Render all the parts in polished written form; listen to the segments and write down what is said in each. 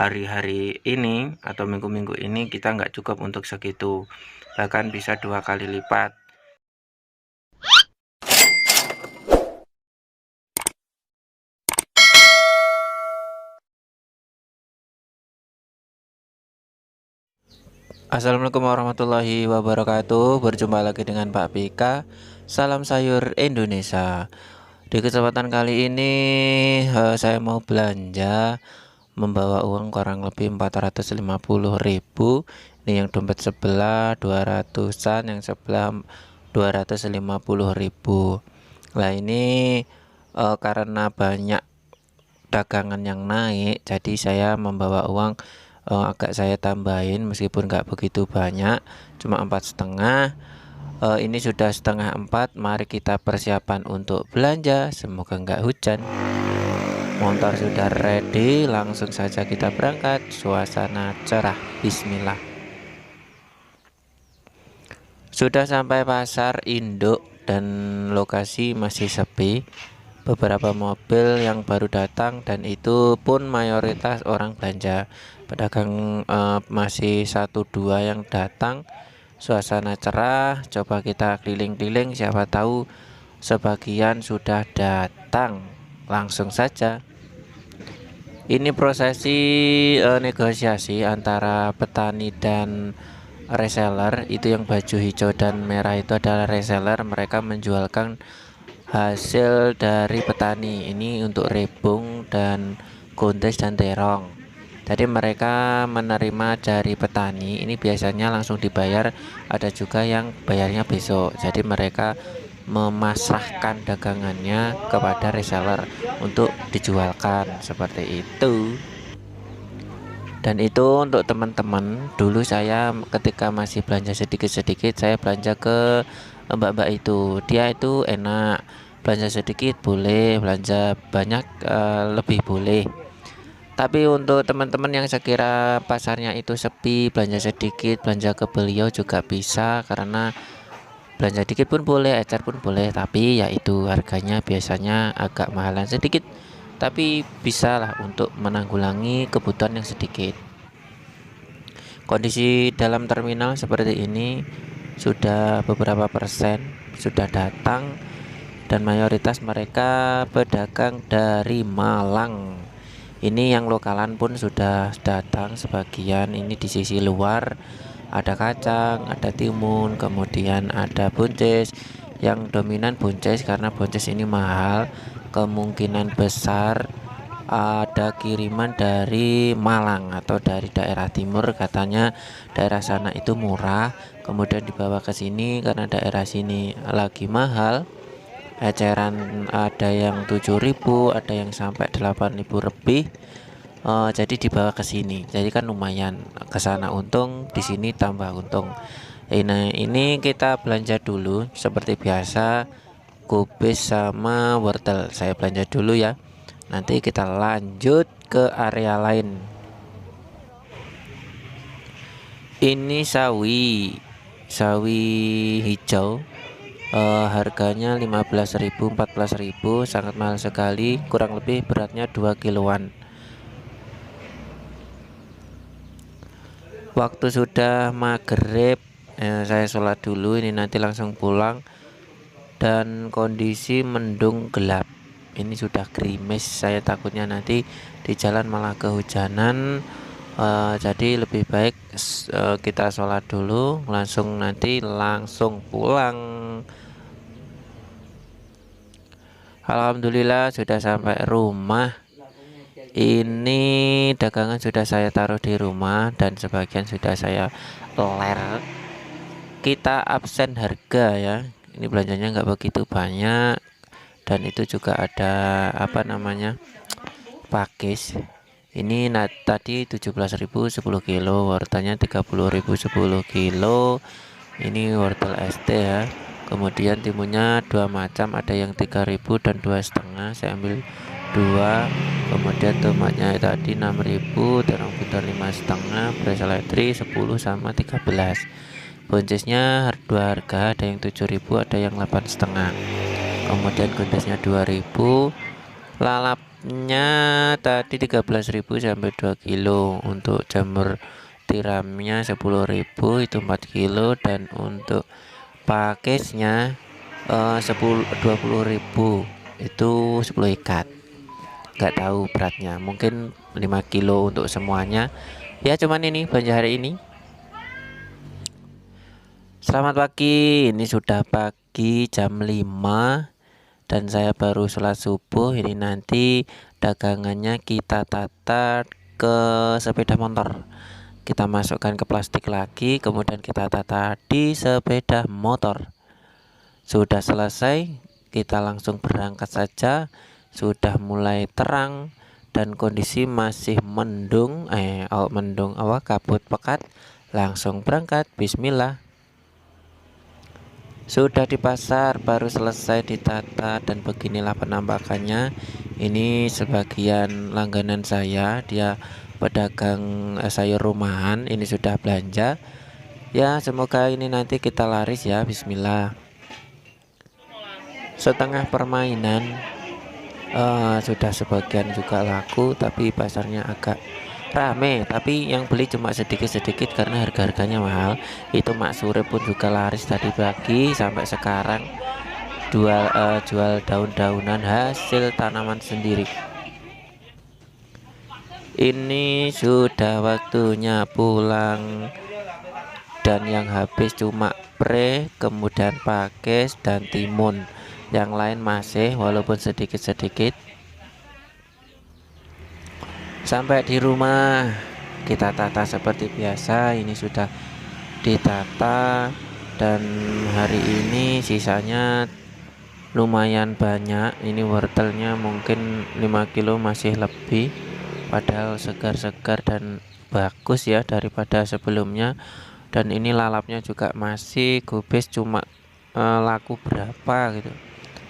hari-hari ini atau minggu-minggu ini kita nggak cukup untuk segitu, bahkan bisa 2 kali lipat. Assalamualaikum warahmatullahi wabarakatuh. Berjumpa lagi dengan Pak Pika. Salam sayur Indonesia. Di kesempatan kali ini saya mau belanja, membawa uang kurang lebih 450.000. Ini yang dompet sebelah 200-an, yang sebelah 250.000. Nah ini karena banyak dagangan yang naik, jadi saya membawa uang agak saya tambahin meskipun nggak begitu banyak, cuma 4,5. Ini sudah setengah 4. Mari kita persiapan untuk belanja. Semoga nggak hujan. Motor sudah ready, langsung saja kita berangkat. Suasana cerah, bismillah. Sudah sampai pasar induk dan lokasi masih sepi. Beberapa mobil yang baru datang dan itu pun mayoritas orang belanja. Pedagang masih 1-2 yang datang. Suasana cerah, coba kita keliling-keliling, siapa tahu sebagian sudah datang. Langsung saja. Ini prosesi negosiasi antara petani dan reseller. Itu yang baju hijau dan merah itu adalah reseller. Mereka menjualkan hasil dari petani. Ini untuk rebung dan gondes dan terong. Jadi mereka menerima dari petani, ini biasanya langsung dibayar, ada juga yang bayarnya besok. Jadi mereka memasrahkan dagangannya kepada reseller untuk dijualkan, seperti itu. Dan itu untuk teman-teman, dulu saya ketika masih belanja sedikit-sedikit, saya belanja ke mbak-mbak itu. Dia itu enak, belanja sedikit boleh, belanja banyak lebih boleh. Tapi untuk teman-teman yang sekira pasarnya itu sepi, belanja sedikit, belanja ke beliau juga bisa, karena belanja sedikit pun boleh, ecer pun boleh, tapi ya itu harganya biasanya agak mahalan sedikit, tapi bisa lah untuk menanggulangi kebutuhan yang sedikit. Kondisi dalam terminal seperti ini, sudah beberapa persen sudah datang, dan mayoritas mereka pedagang dari Malang. Ini yang lokalan pun sudah datang sebagian. Ini di sisi luar ada kacang, ada timun, kemudian ada buncis. Yang dominan buncis karena buncis ini mahal. Kemungkinan besar ada kiriman dari Malang atau dari daerah timur, katanya daerah sana itu murah, kemudian dibawa ke sini karena daerah sini lagi mahal. Eceran ada yang 7.000, ada yang sampai 8.000 lebih. Jadi dibawa ke sini. Jadi kan lumayan, ke sana untung, di sini tambah untung. Ini kita belanja dulu seperti biasa, kubis sama wortel. Saya belanja dulu ya. Nanti kita lanjut ke area lain. Ini sawi hijau. Harganya 15.000, 14.000, sangat mahal sekali, kurang lebih beratnya 2 kiloan. Waktu sudah maghrib, saya sholat dulu, ini nanti langsung pulang. Dan kondisi mendung gelap, ini sudah gerimis, saya takutnya nanti di jalan malah kehujanan. Jadi lebih baik kita sholat dulu, nanti langsung pulang. Alhamdulillah sudah sampai rumah. Ini dagangan sudah saya taruh di rumah dan sebagian sudah saya ler. Kita absen harga ya. Ini belanjanya nggak begitu banyak, dan itu juga ada pakis. Ini tadi 17.000 10 kilo, wortelnya 30.000 10 kilo. Ini wortel ST ya. Kemudian timunnya 2 macam, ada yang 3.000 dan 2,5. Saya ambil 2. Kemudian tomatnya tadi 6.000, terong pintar 5,5, beras seledri 10 sama 13. Buncisnya 2 harga, ada yang 7.000, ada yang 8,5. Kemudian gondesnya 2.000, Lalapnya tadi 13.000 sampai 2 kilo. Untuk jamur tiramnya 10.000 itu 4 kilo, dan untuk pakisnya 20.000 itu 10 ikat. Nggak tahu beratnya, mungkin 5 kilo untuk semuanya. Ya cuman ini belanja hari ini. Selamat pagi, ini sudah pagi jam 5 dan saya baru sholat subuh. Ini nanti dagangannya kita tata ke sepeda motor. Kita masukkan ke plastik lagi, kemudian kita tata di sepeda motor. Sudah selesai, kita langsung berangkat saja. Sudah mulai terang dan kondisi masih mendung, kabut pekat. Langsung berangkat, bismillah. Sudah di pasar, baru selesai ditata, dan beginilah penampakannya. Ini sebagian langganan saya, dia pedagang sayur rumahan. Ini sudah belanja. Ya, semoga ini nanti kita laris ya, bismillah. Setengah permainan, sudah sebagian juga laku, tapi pasarnya agak rame, tapi yang beli cuma sedikit-sedikit karena harga-harganya mahal. Itu Mak Sure pun juga laris tadi pagi sampai sekarang, jual daun-daunan hasil tanaman sendiri. Ini sudah waktunya pulang, dan yang habis cuma pre, kemudian pakis dan timun. Yang lain masih, walaupun sedikit-sedikit. Sampai di rumah kita tata seperti biasa. Ini sudah ditata, dan hari ini sisanya lumayan banyak. Ini wortelnya mungkin 5 kilo masih lebih, padahal segar-segar dan bagus ya daripada sebelumnya. Dan ini lalapnya juga masih gubes, cuma laku berapa gitu.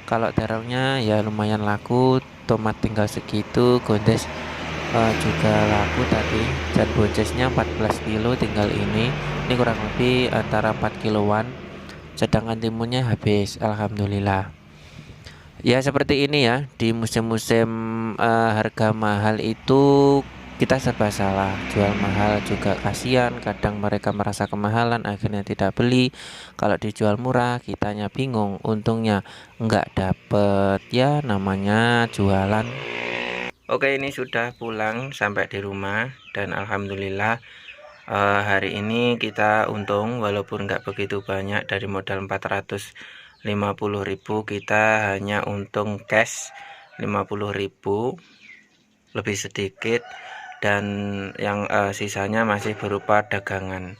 Kalau terongnya ya lumayan laku, tomat tinggal segitu, gondes juga laku tadi. Dan boncesnya 14 kilo tinggal ini kurang lebih antara 4 kiloan. Sedangkan timunnya habis, alhamdulillah. Ya seperti ini ya, di musim-musim harga mahal itu kita serba salah. Jual mahal juga kasihan, kadang mereka merasa kemahalan akhirnya tidak beli. Kalau dijual murah kitanya bingung, untungnya nggak dapet. Ya namanya jualan. Oke, ini sudah pulang sampai di rumah, dan alhamdulillah hari ini kita untung walaupun nggak begitu banyak. Dari modal 450.000 kita hanya untung cash 50.000, lebih sedikit, dan yang sisanya masih berupa dagangan.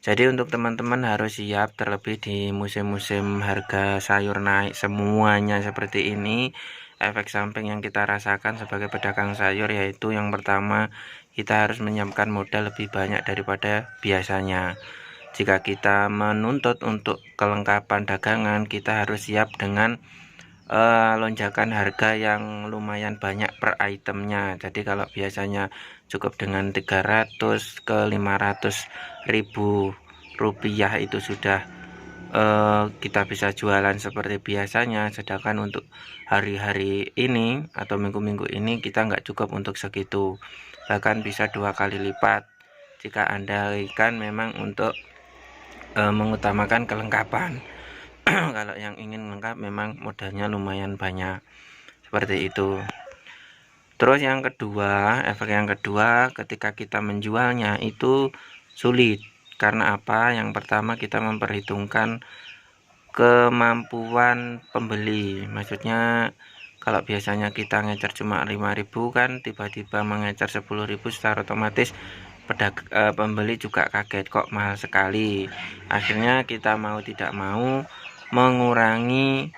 Jadi untuk teman-teman harus siap, terlebih di musim-musim harga sayur naik semuanya seperti ini. Efek samping yang kita rasakan sebagai pedagang sayur yaitu yang pertama, kita harus menyiapkan modal lebih banyak daripada biasanya. Jika kita menuntut untuk kelengkapan dagangan, kita harus siap dengan lonjakan harga yang lumayan banyak per itemnya. Jadi kalau biasanya cukup dengan 300 ke 500.000 rupiah itu sudah kita bisa jualan seperti biasanya. Sedangkan untuk hari-hari ini atau minggu-minggu ini kita nggak cukup untuk segitu, bahkan bisa 2 kali lipat jika Anda ikan memang untuk mengutamakan kelengkapan. Kalau yang ingin lengkap memang modalnya lumayan banyak, seperti itu. Terus yang kedua, efek yang kedua ketika kita menjualnya itu sulit. Karena apa? Yang pertama, kita memperhitungkan kemampuan pembeli. Maksudnya kalau biasanya kita ngecer cuma 5.000 kan, tiba-tiba mengecer 10.000, secara otomatis pembeli juga kaget, kok mahal sekali. Akhirnya kita mau tidak mau mengurangi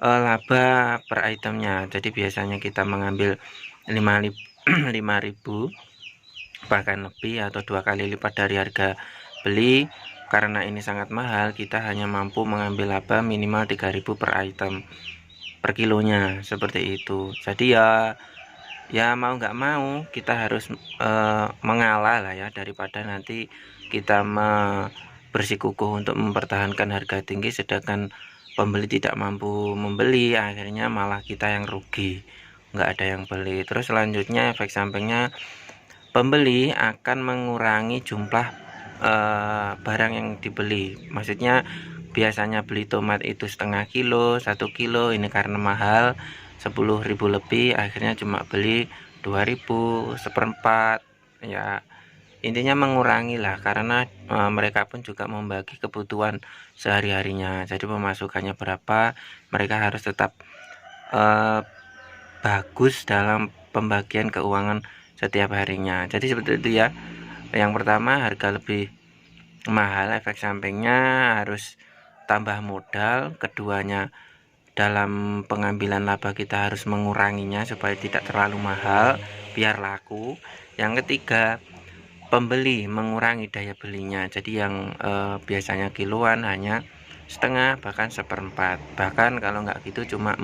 laba per itemnya. Jadi biasanya kita mengambil 5.000 bahkan lebih atau 2 kali lipat dari harga beli. Karena ini sangat mahal, kita hanya mampu mengambil laba minimal 3.000 per item per kilonya, seperti itu. Jadi ya mau nggak mau kita harus mengalah lah ya, daripada nanti kita bersikukuh untuk mempertahankan harga tinggi sedangkan pembeli tidak mampu membeli, akhirnya malah kita yang rugi. nggak ada yang beli. Terus selanjutnya efek sampingnya, pembeli akan mengurangi jumlah barang yang dibeli. Maksudnya biasanya beli tomat itu setengah kilo, 1 kilo, ini karena mahal 10.000 lebih, akhirnya cuma beli 2.000, seperempat. Ya, intinya mengurangi lah, karena mereka pun juga membagi kebutuhan sehari-harinya. Jadi pemasukannya berapa, mereka harus tetap bagus dalam pembagian keuangan setiap harinya. Jadi seperti itu ya. Yang pertama, harga lebih mahal, efek sampingnya harus tambah modal. Keduanya, dalam pengambilan laba kita harus menguranginya supaya tidak terlalu mahal biar laku. Yang ketiga, pembeli mengurangi daya belinya. Jadi yang biasanya kiloan hanya setengah, bahkan seperempat. Bahkan kalau nggak gitu cuma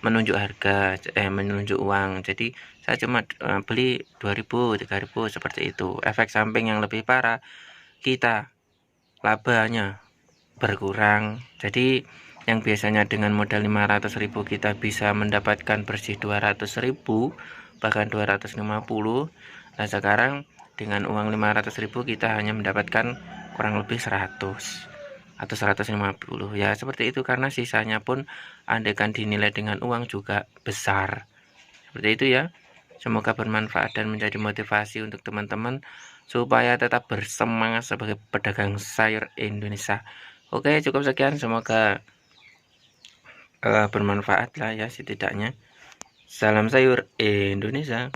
menunjuk harga, menunjuk uang. Jadi saya cuma beli 2.000, 3.000 seperti itu. Efek samping yang lebih parah, kita labanya berkurang. Jadi yang biasanya dengan modal 500.000 kita bisa mendapatkan bersih 200.000, bahkan 250. Nah, sekarang dengan uang 500.000 kita hanya mendapatkan kurang lebih 100 atau 150 ya, seperti itu. Karena sisanya pun andaikan dinilai dengan uang juga besar. Seperti itu ya. Semoga bermanfaat dan menjadi motivasi untuk teman-teman supaya tetap bersemangat sebagai pedagang sayur Indonesia. Oke, cukup sekian, semoga bermanfaat lah ya setidaknya. Salam sayur Indonesia.